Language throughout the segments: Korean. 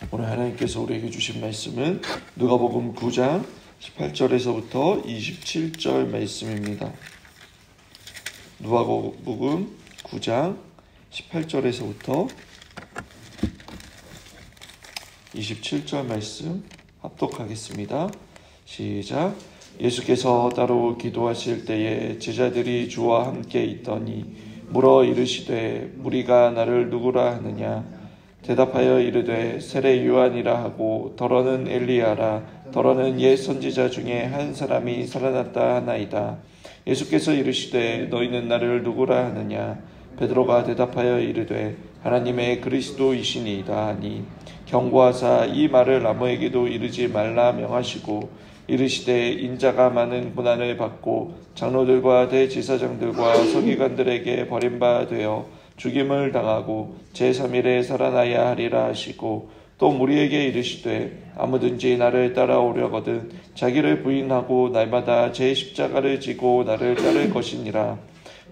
오늘 하나님께서 우리에게 주신 말씀은 누가복음 9장 18절에서부터 27절 말씀입니다. 누가복음 9장 18절에서부터 27절 말씀 합독하겠습니다. 시작. 예수께서 따로 기도하실 때에 제자들이 주와 함께 있더니 물어 이르시되 무리가 나를 누구라 하느냐? 대답하여 이르되 세례 요한이라 하고 더러는 엘리야라 더러는 옛 선지자 중에 한 사람이 살아났다 하나이다. 예수께서 이르시되 너희는 나를 누구라 하느냐? 베드로가 대답하여 이르되 하나님의 그리스도이시니이다 하니 경고하사 이 말을 아무에게도 이르지 말라 명하시고 이르시되 인자가 많은 고난을 받고 장로들과 대제사장들과 서기관들에게 버림받아 죽임을 당하고 제3일에 살아나야 하리라 하시고 또 무리에게 이르시되 아무든지 나를 따라오려거든 자기를 부인하고 날마다 제 십자가를 지고 나를 따를 것이니라.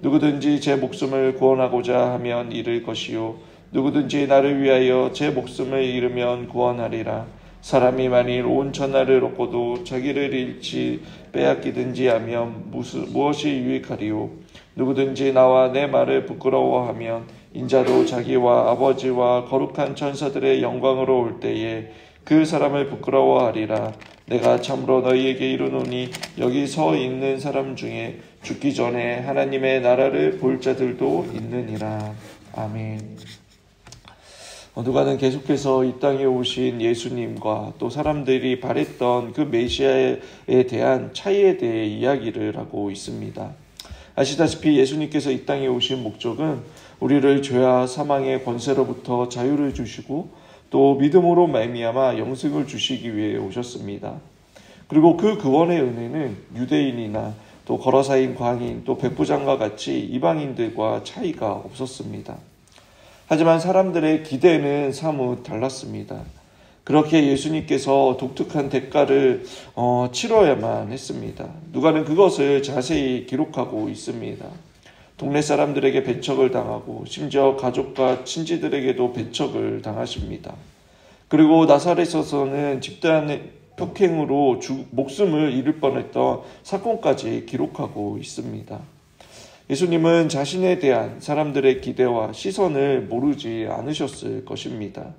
누구든지 제 목숨을 구원하고자 하면 잃을 것이요 누구든지 나를 위하여 제 목숨을 잃으면 구원하리라. 사람이 만일 온 천하를 얻고도 자기를 잃지 빼앗기든지 하면 무엇이 유익하리요? 누구든지 나와 내 말을 부끄러워하면 인자도 자기와 아버지와 거룩한 천사들의 영광으로 올 때에 그 사람을 부끄러워하리라. 내가 참으로 너희에게 이르노니 여기 서 있는 사람 중에 죽기 전에 하나님의 나라를 볼 자들도 있느니라. 아멘. 누가는 계속해서 이 땅에 오신 예수님과 또 사람들이 바랬던 그 메시아에 대한 차이에 대해 이야기를 하고 있습니다. 아시다시피 예수님께서 이 땅에 오신 목적은 우리를 죄와 사망의 권세로부터 자유를 주시고 또 믿음으로 말미암아 영생을 주시기 위해 오셨습니다. 그리고 그 구원의 은혜는 유대인이나 또 거라사인 광인 또 백부장과 같이 이방인들과 차이가 없었습니다. 하지만 사람들의 기대는 사뭇 달랐습니다. 그렇게 예수님께서 독특한 대가를 치러야만 했습니다. 누가는 그것을 자세히 기록하고 있습니다. 동네 사람들에게 배척을 당하고 심지어 가족과 친지들에게도 배척을 당하십니다. 그리고 나사렛에서는 집단 폭행으로 목숨을 잃을 뻔했던 사건까지 기록하고 있습니다. 예수님은 자신에 대한 사람들의 기대와 시선을 모르지 않으셨을 것입니다.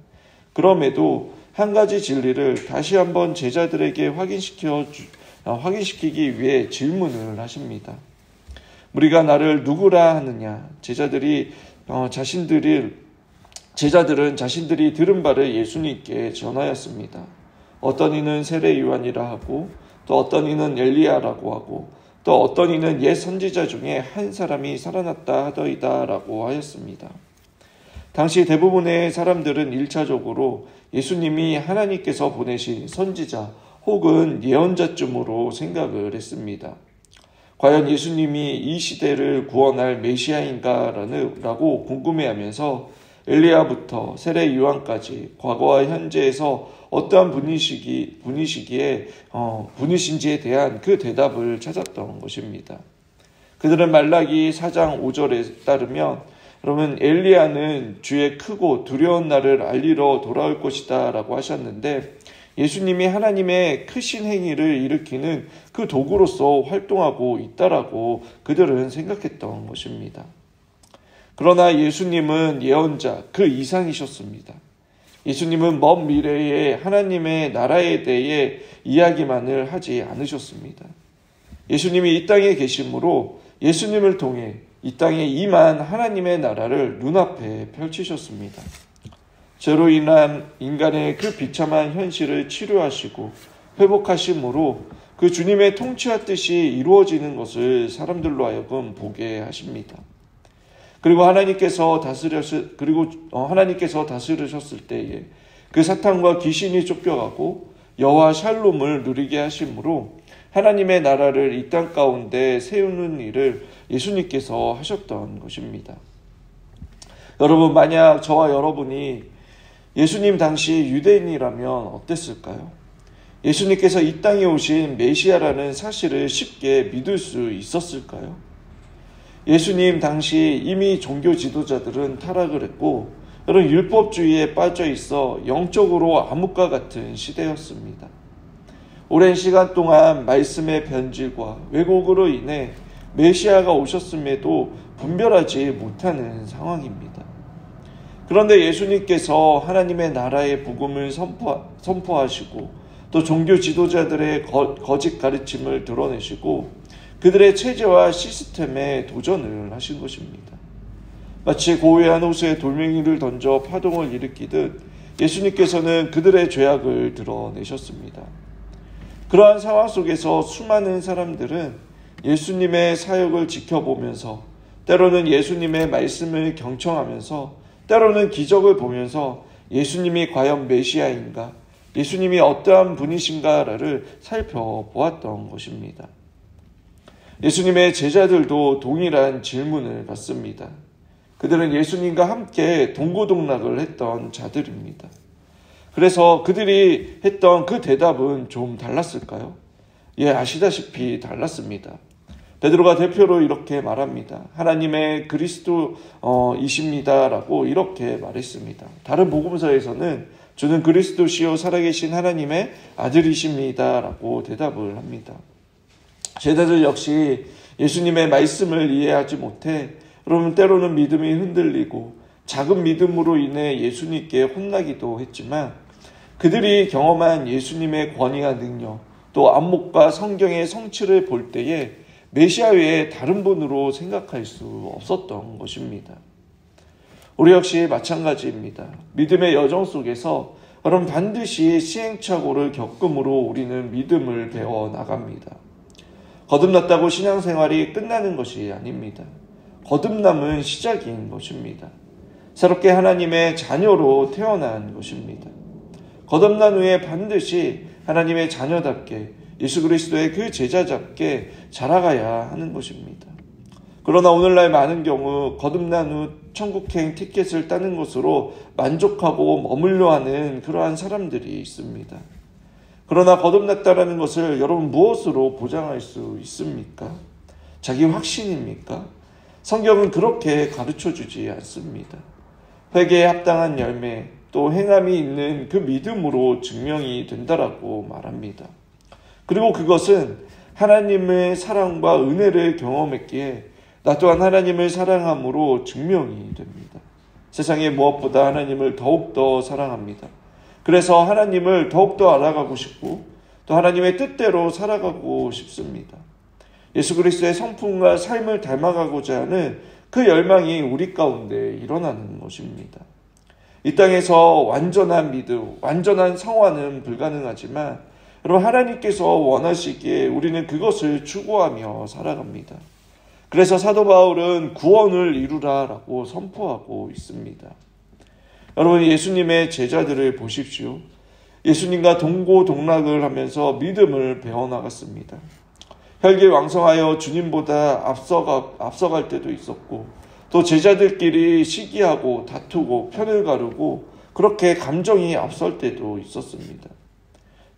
그럼에도 한 가지 진리를 다시 한번 제자들에게 확인시키기 위해 질문을 하십니다. 우리가 나를 누구라 하느냐? 제자들은 자신들이 들은 바를 예수님께 전하였습니다. 어떤 이는 세례 요한이라 하고 또 어떤 이는 엘리야라고 하고 또 어떤 이는 옛 선지자 중에 한 사람이 살아났다 하더이다 라고 하였습니다. 당시 대부분의 사람들은 1차적으로 예수님이 하나님께서 보내신 선지자 혹은 예언자쯤으로 생각을 했습니다. 과연 예수님이 이 시대를 구원할 메시아인가라고 궁금해하면서 엘리야부터 세례 요한까지 과거와 현재에서 어떠한 분이신지에 대한 그 대답을 찾았던 것입니다. 그들은 말라기 4장 5절에 따르면 그러면 엘리야는 주의 크고 두려운 날을 알리러 돌아올 것이다 라고 하셨는데 예수님이 하나님의 크신 행위를 일으키는 그 도구로서 활동하고 있다라고 그들은 생각했던 것입니다. 그러나 예수님은 예언자 그 이상이셨습니다. 예수님은 먼 미래에 하나님의 나라에 대해 이야기만을 하지 않으셨습니다. 예수님이 이 땅에 계심으로 예수님을 통해 이 땅에 임한 하나님의 나라를 눈앞에 펼치셨습니다. 죄로 인한 인간의 그 비참한 현실을 치료하시고 회복하심으로 그 주님의 통치와 뜻이 이루어지는 것을 사람들로 하여금 보게 하십니다. 그리고 하나님께서 다스리셨을 때에 그 사탄과 귀신이 쫓겨가고 여호와 샬롬을 누리게 하심으로 하나님의 나라를 이 땅 가운데 세우는 일을 예수님께서 하셨던 것입니다. 여러분, 만약 저와 여러분이 예수님 당시 유대인이라면 어땠을까요? 예수님께서 이 땅에 오신 메시아라는 사실을 쉽게 믿을 수 있었을까요? 예수님 당시 이미 종교 지도자들은 타락을 했고 그런 율법주의에 빠져 있어 영적으로 암흑과 같은 시대였습니다. 오랜 시간 동안 말씀의 변질과 왜곡으로 인해 메시아가 오셨음에도 분별하지 못하는 상황입니다. 그런데 예수님께서 하나님의 나라의 복음을 선포하시고 또 종교 지도자들의 거짓 가르침을 드러내시고 그들의 체제와 시스템에 도전을 하신 것입니다. 마치 고요한 호수에 돌멩이를 던져 파동을 일으키듯 예수님께서는 그들의 죄악을 드러내셨습니다. 그러한 상황 속에서 수많은 사람들은 예수님의 사역을 지켜보면서 때로는 예수님의 말씀을 경청하면서 때로는 기적을 보면서 예수님이 과연 메시아인가, 예수님이 어떠한 분이신가를 살펴보았던 것입니다. 예수님의 제자들도 동일한 질문을 받습니다. 그들은 예수님과 함께 동고동락을 했던 자들입니다. 그래서 그들이 했던 그 대답은 좀 달랐을까요? 예, 아시다시피 달랐습니다. 베드로가 대표로 이렇게 말합니다. 하나님의 그리스도이십니다라고 이렇게 말했습니다. 다른 복음서에서는 주는 그리스도시요 살아계신 하나님의 아들이십니다라고 대답을 합니다. 제자들 역시 예수님의 말씀을 이해하지 못해 여러분 때로는 믿음이 흔들리고 작은 믿음으로 인해 예수님께 혼나기도 했지만 그들이 경험한 예수님의 권위와 능력 또 안목과 성경의 성취를 볼 때에 메시아 외에 다른 분으로 생각할 수 없었던 것입니다. 우리 역시 마찬가지입니다. 믿음의 여정 속에서 여러분 반드시 시행착오를 겪음으로 우리는 믿음을 배워 나갑니다. 거듭났다고 신앙생활이 끝나는 것이 아닙니다. 거듭남은 시작인 것입니다. 새롭게 하나님의 자녀로 태어난 것입니다. 거듭난 후에 반드시 하나님의 자녀답게 예수 그리스도의 그 제자답게 자라가야 하는 것입니다. 그러나 오늘날 많은 경우 거듭난 후 천국행 티켓을 따는 것으로 만족하고 머물러 하는 그러한 사람들이 있습니다. 그러나 거듭났다라는 것을 여러분 무엇으로 보장할 수 있습니까? 자기 확신입니까? 성경은 그렇게 가르쳐주지 않습니다. 회개에 합당한 열매 또 행함이 있는 그 믿음으로 증명이 된다라고 말합니다. 그리고 그것은 하나님의 사랑과 은혜를 경험했기에 나 또한 하나님을 사랑함으로 증명이 됩니다. 세상의 무엇보다 하나님을 더욱더 사랑합니다. 그래서 하나님을 더욱더 알아가고 싶고 또 하나님의 뜻대로 살아가고 싶습니다. 예수 그리스도의 성품과 삶을 닮아가고자 하는 그 열망이 우리 가운데 일어나는 것입니다. 이 땅에서 완전한 믿음, 완전한 성화는 불가능하지만 여러분 하나님께서 원하시기에 우리는 그것을 추구하며 살아갑니다. 그래서 사도 바울은 구원을 이루라라고 선포하고 있습니다. 여러분 예수님의 제자들을 보십시오. 예수님과 동고동락을 하면서 믿음을 배워나갔습니다. 혈기왕성하여 주님보다 앞서갈 때도 있었고 또 제자들끼리 시기하고 다투고 편을 가르고 그렇게 감정이 앞설 때도 있었습니다.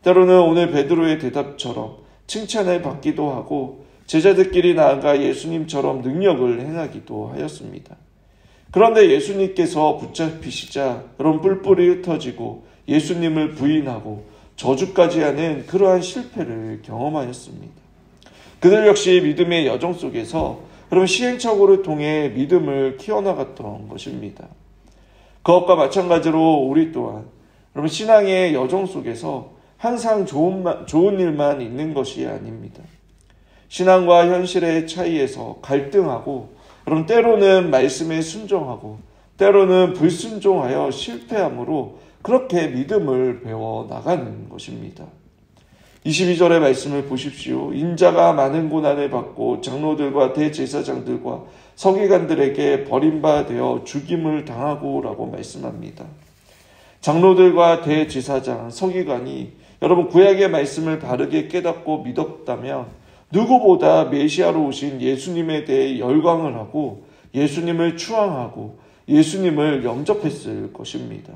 때로는 오늘 베드로의 대답처럼 칭찬을 받기도 하고 제자들끼리 나아가 예수님처럼 능력을 행하기도 하였습니다. 그런데 예수님께서 붙잡히시자 여러분 뿔뿔이 흩어지고 예수님을 부인하고 저주까지 하는 그러한 실패를 경험하였습니다. 그들 역시 믿음의 여정 속에서 여러분 시행착오를 통해 믿음을 키워나갔던 것입니다. 그것과 마찬가지로 우리 또한 여러분 신앙의 여정 속에서 항상 좋은 일만 있는 것이 아닙니다. 신앙과 현실의 차이에서 갈등하고 여러분 때로는 말씀에 순종하고 때로는 불순종하여 실패함으로 그렇게 믿음을 배워 나가는 것입니다. 22절의 말씀을 보십시오. 인자가 많은 고난을 받고 장로들과 대제사장들과 서기관들에게 버림받아 죽임을 당하고 라고 말씀합니다. 장로들과 대제사장, 서기관이 여러분 구약의 말씀을 바르게 깨닫고 믿었다면 누구보다 메시아로 오신 예수님에 대해 열광을 하고 예수님을 추앙하고 예수님을 영접했을 것입니다.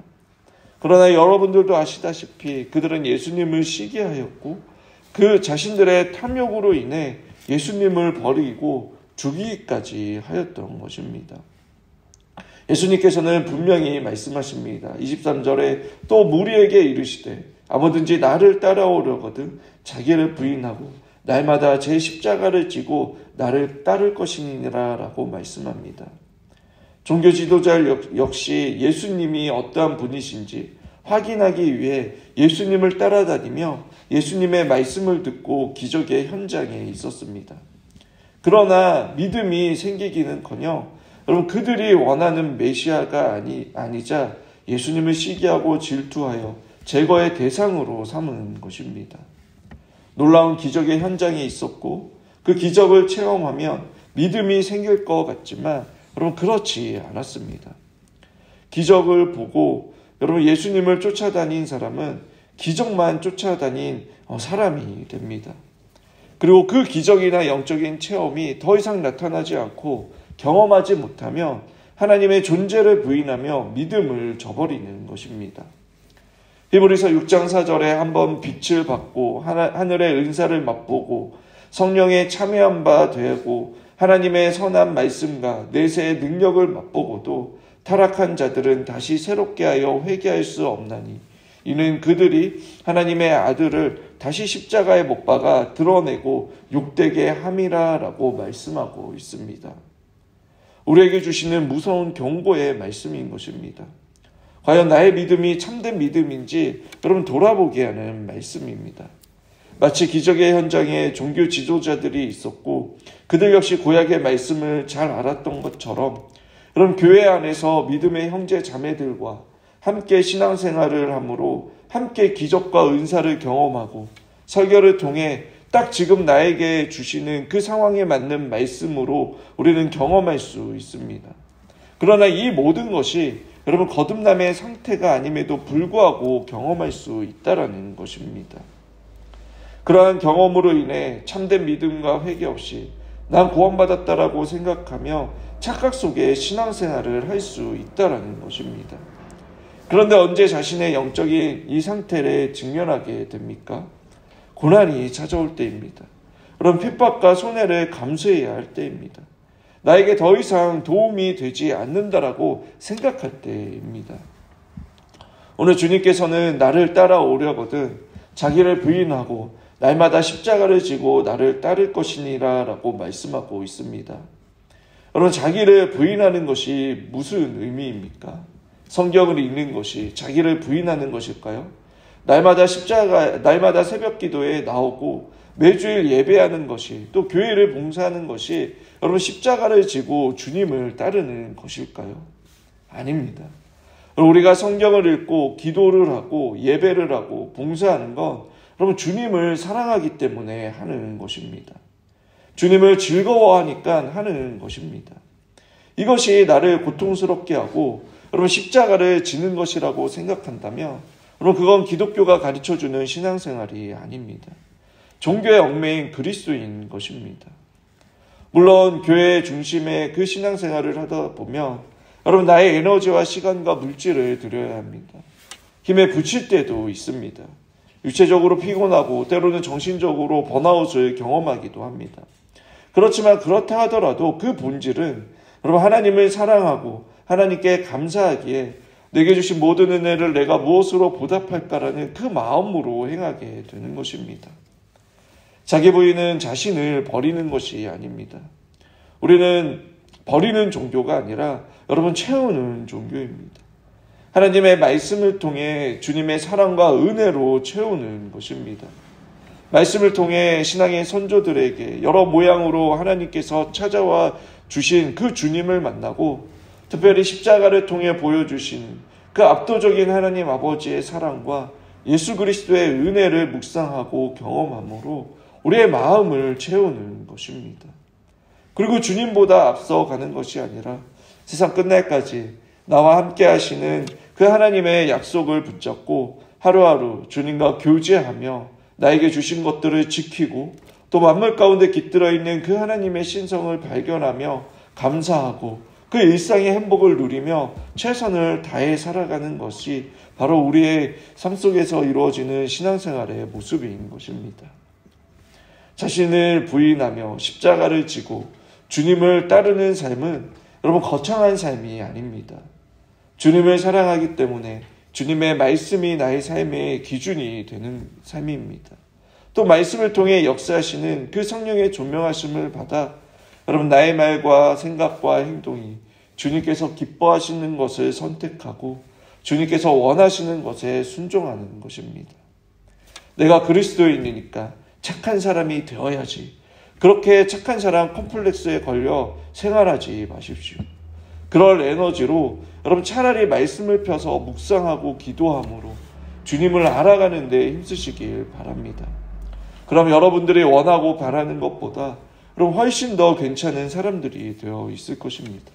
그러나 여러분들도 아시다시피 그들은 예수님을 시기하였고 그 자신들의 탐욕으로 인해 예수님을 버리고 죽이기까지 하였던 것입니다. 예수님께서는 분명히 말씀하십니다. 23절에 또 무리에게 이르시되 아무든지 나를 따라오려거든 자기를 부인하고 날마다 제 십자가를 지고 나를 따를 것이니라 라고 말씀합니다. 종교 지도자 역시 예수님이 어떠한 분이신지 확인하기 위해 예수님을 따라다니며 예수님의 말씀을 듣고 기적의 현장에 있었습니다. 그러나 믿음이 생기기는커녕 여러분 그들이 원하는 메시아가 아니자 예수님을 시기하고 질투하여 제거의 대상으로 삼은 것입니다. 놀라운 기적의 현장에 있었고 그 기적을 체험하면 믿음이 생길 것 같지만 여러분 그렇지 않았습니다. 기적을 보고 여러분 예수님을 쫓아다닌 사람은 기적만 쫓아다닌 사람이 됩니다. 그리고 그 기적이나 영적인 체험이 더 이상 나타나지 않고 경험하지 못하면 하나님의 존재를 부인하며 믿음을 저버리는 것입니다. 히브리서 6장 4절에 한번 빛을 받고 하늘의 은사를 맛보고 성령에 참여한 바 되고 하나님의 선한 말씀과 내세의 능력을 맛보고도 타락한 자들은 다시 새롭게 하여 회개할 수 없나니 이는 그들이 하나님의 아들을 다시 십자가에 못 박아 드러내고 욕되게 함이라 라고 말씀하고 있습니다. 우리에게 주시는 무서운 경고의 말씀인 것입니다. 과연 나의 믿음이 참된 믿음인지 여러분 돌아보게 하는 말씀입니다. 마치 기적의 현장에 종교 지도자들이 있었고 그들 역시 구약의 말씀을 잘 알았던 것처럼 여러분 교회 안에서 믿음의 형제 자매들과 함께 신앙생활을 함으로 함께 기적과 은사를 경험하고 설교를 통해 딱 지금 나에게 주시는 그 상황에 맞는 말씀으로 우리는 경험할 수 있습니다. 그러나 이 모든 것이 여러분 거듭남의 상태가 아님에도 불구하고 경험할 수 있다라는 것입니다. 그러한 경험으로 인해 참된 믿음과 회개 없이 난 구원받았다라고 생각하며 착각 속에 신앙생활을 할 수 있다라는 것입니다. 그런데 언제 자신의 영적인 이 상태를 직면하게 됩니까? 고난이 찾아올 때입니다. 그런 핍박과 손해를 감수해야 할 때입니다. 나에게 더 이상 도움이 되지 않는다라고 생각할 때입니다. 오늘 주님께서는 나를 따라오려거든 자기를 부인하고 날마다 십자가를 지고 나를 따를 것이니라 라고 말씀하고 있습니다. 여러분 자기를 부인하는 것이 무슨 의미입니까? 성경을 읽는 것이 자기를 부인하는 것일까요? 날마다 새벽 기도에 나오고 매주일 예배하는 것이 또 교회를 봉사하는 것이 여러분 십자가를 지고 주님을 따르는 것일까요? 아닙니다. 우리가 성경을 읽고 기도를 하고 예배를 하고 봉사하는 건 여러분 주님을 사랑하기 때문에 하는 것입니다. 주님을 즐거워하니까 하는 것입니다. 이것이 나를 고통스럽게 하고 여러분 십자가를 지는 것이라고 생각한다면 여러분 그건 기독교가 가르쳐주는 신앙생활이 아닙니다. 종교의 얽매인 그리스도인 것입니다. 물론 교회 중심의 그 신앙생활을 하다 보면 여러분 나의 에너지와 시간과 물질을 들여야 합니다. 힘에 부칠 때도 있습니다. 육체적으로 피곤하고 때로는 정신적으로 번아웃을 경험하기도 합니다. 그렇지만 그렇다 하더라도 그 본질은 여러분 하나님을 사랑하고 하나님께 감사하기에 내게 주신 모든 은혜를 내가 무엇으로 보답할까라는 그 마음으로 행하게 되는 것입니다. 자기 부인은 자신을 버리는 것이 아닙니다. 우리는 버리는 종교가 아니라 여러분 채우는 종교입니다. 하나님의 말씀을 통해 주님의 사랑과 은혜로 채우는 것입니다. 말씀을 통해 신앙의 선조들에게 여러 모양으로 하나님께서 찾아와 주신 그 주님을 만나고 특별히 십자가를 통해 보여주신 그 압도적인 하나님 아버지의 사랑과 예수 그리스도의 은혜를 묵상하고 경험함으로 우리의 마음을 채우는 것입니다. 그리고 주님보다 앞서가는 것이 아니라 세상 끝날까지 나와 함께 하시는 그 하나님의 약속을 붙잡고 하루하루 주님과 교제하며 나에게 주신 것들을 지키고 또 만물 가운데 깃들어 있는 그 하나님의 신성을 발견하며 감사하고 그 일상의 행복을 누리며 최선을 다해 살아가는 것이 바로 우리의 삶 속에서 이루어지는 신앙생활의 모습인 것입니다. 자신을 부인하며 십자가를 지고 주님을 따르는 삶은 여러분, 거창한 삶이 아닙니다. 주님을 사랑하기 때문에 주님의 말씀이 나의 삶의 기준이 되는 삶입니다. 또 말씀을 통해 역사하시는 그 성령의 조명하심을 받아 여러분, 나의 말과 생각과 행동이 주님께서 기뻐하시는 것을 선택하고 주님께서 원하시는 것에 순종하는 것입니다. 내가 그리스도인이니까 착한 사람이 되어야지, 그렇게 착한 사람 컴플렉스에 걸려 생활하지 마십시오. 그럴 에너지로 여러분, 차라리 말씀을 펴서 묵상하고 기도함으로 주님을 알아가는 데 힘쓰시길 바랍니다. 그럼 여러분들이 원하고 바라는 것보다 그럼 훨씬 더 괜찮은 사람들이 되어 있을 것입니다.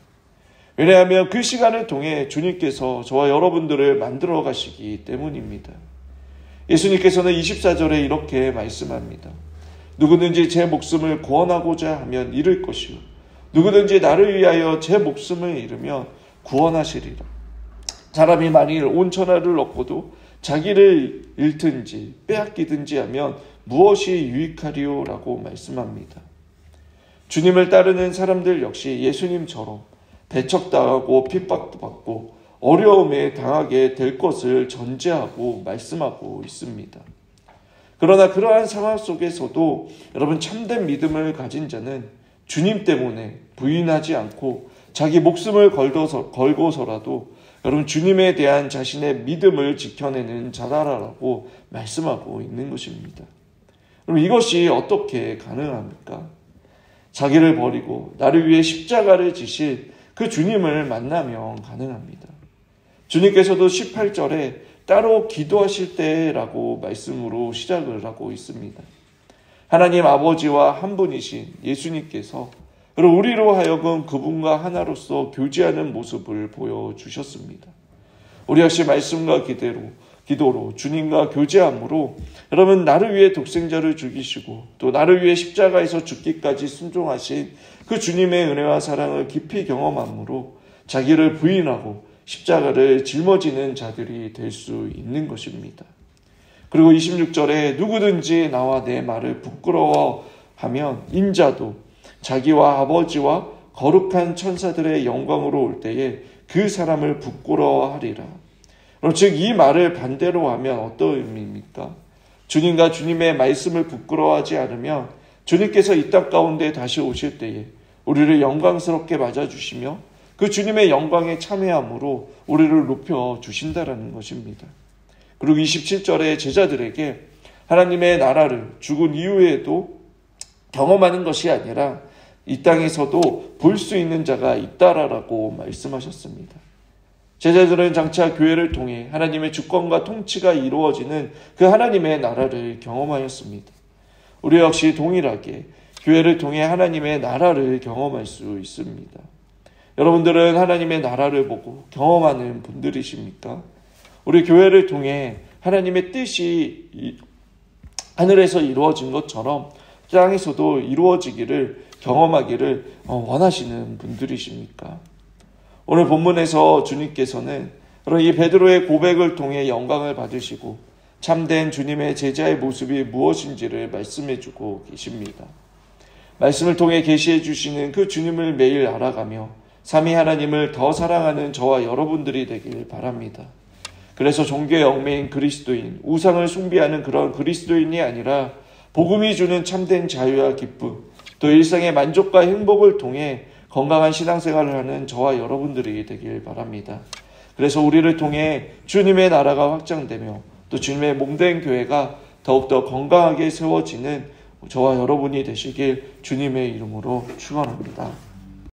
왜냐하면 그 시간을 통해 주님께서 저와 여러분들을 만들어 가시기 때문입니다. 예수님께서는 24절에 이렇게 말씀합니다. 누구든지 제 목숨을 구원하고자 하면 잃을 것이요, 누구든지 나를 위하여 제 목숨을 잃으면 구원하시리라. 사람이 만일 온 천하를 얻고도 자기를 잃든지 빼앗기든지 하면 무엇이 유익하리요? 라고 말씀합니다. 주님을 따르는 사람들 역시 예수님처럼 배척당하고 핍박받고 어려움에 당하게 될 것을 전제하고 말씀하고 있습니다. 그러나 그러한 상황 속에서도 여러분, 참된 믿음을 가진 자는 주님 때문에 부인하지 않고 자기 목숨을 걸고서라도 여러분, 주님에 대한 자신의 믿음을 지켜내는 자라라고 말씀하고 있는 것입니다. 그럼 이것이 어떻게 가능합니까? 자기를 버리고 나를 위해 십자가를 지실 그 주님을 만나면 가능합니다. 주님께서도 18절에 따로 기도하실 때라고 말씀으로 시작을 하고 있습니다. 하나님 아버지와 한 분이신 예수님께서 우리로 하여금 그분과 하나로서 교제하는 모습을 보여주셨습니다. 우리 역시 말씀과 기도로 주님과 교제함으로 여러분, 나를 위해 독생자를 죽이시고 또 나를 위해 십자가에서 죽기까지 순종하신 그 주님의 은혜와 사랑을 깊이 경험함으로 자기를 부인하고 십자가를 짊어지는 자들이 될 수 있는 것입니다. 그리고 26절에 누구든지 나와 내 말을 부끄러워하면 인자도 자기와 아버지와 거룩한 천사들의 영광으로 올 때에 그 사람을 부끄러워하리라. 즉 이 말을 반대로 하면 어떤 의미입니까? 주님과 주님의 말씀을 부끄러워하지 않으면 주님께서 이 땅 가운데 다시 오실 때에 우리를 영광스럽게 맞아주시며 그 주님의 영광에 참여함으로 우리를 높여주신다라는 것입니다. 그리고 27절에 제자들에게 하나님의 나라를 죽은 이후에도 경험하는 것이 아니라 이 땅에서도 볼 수 있는 자가 있다라고 말씀하셨습니다. 제자들은 장차 교회를 통해 하나님의 주권과 통치가 이루어지는 그 하나님의 나라를 경험하였습니다. 우리 역시 동일하게 교회를 통해 하나님의 나라를 경험할 수 있습니다. 여러분들은 하나님의 나라를 보고 경험하는 분들이십니까? 우리 교회를 통해 하나님의 뜻이 하늘에서 이루어진 것처럼 땅에서도 이루어지기를 경험하기를 원하시는 분들이십니까? 오늘 본문에서 주님께서는 이 베드로의 고백을 통해 영광을 받으시고 참된 주님의 제자의 모습이 무엇인지를 말씀해주고 계십니다. 말씀을 통해 계시해 주시는 그 주님을 매일 알아가며 삼위 하나님을 더 사랑하는 저와 여러분들이 되길 바랍니다. 그래서 종교의 얽매인 그리스도인, 우상을 숭배하는 그런 그리스도인이 아니라 복음이 주는 참된 자유와 기쁨, 또 일상의 만족과 행복을 통해 건강한 신앙생활을 하는 저와 여러분들이 되길 바랍니다. 그래서 우리를 통해 주님의 나라가 확장되며 또 주님의 몸된 교회가 더욱더 건강하게 세워지는 저와 여러분이 되시길 주님의 이름으로 축원합니다.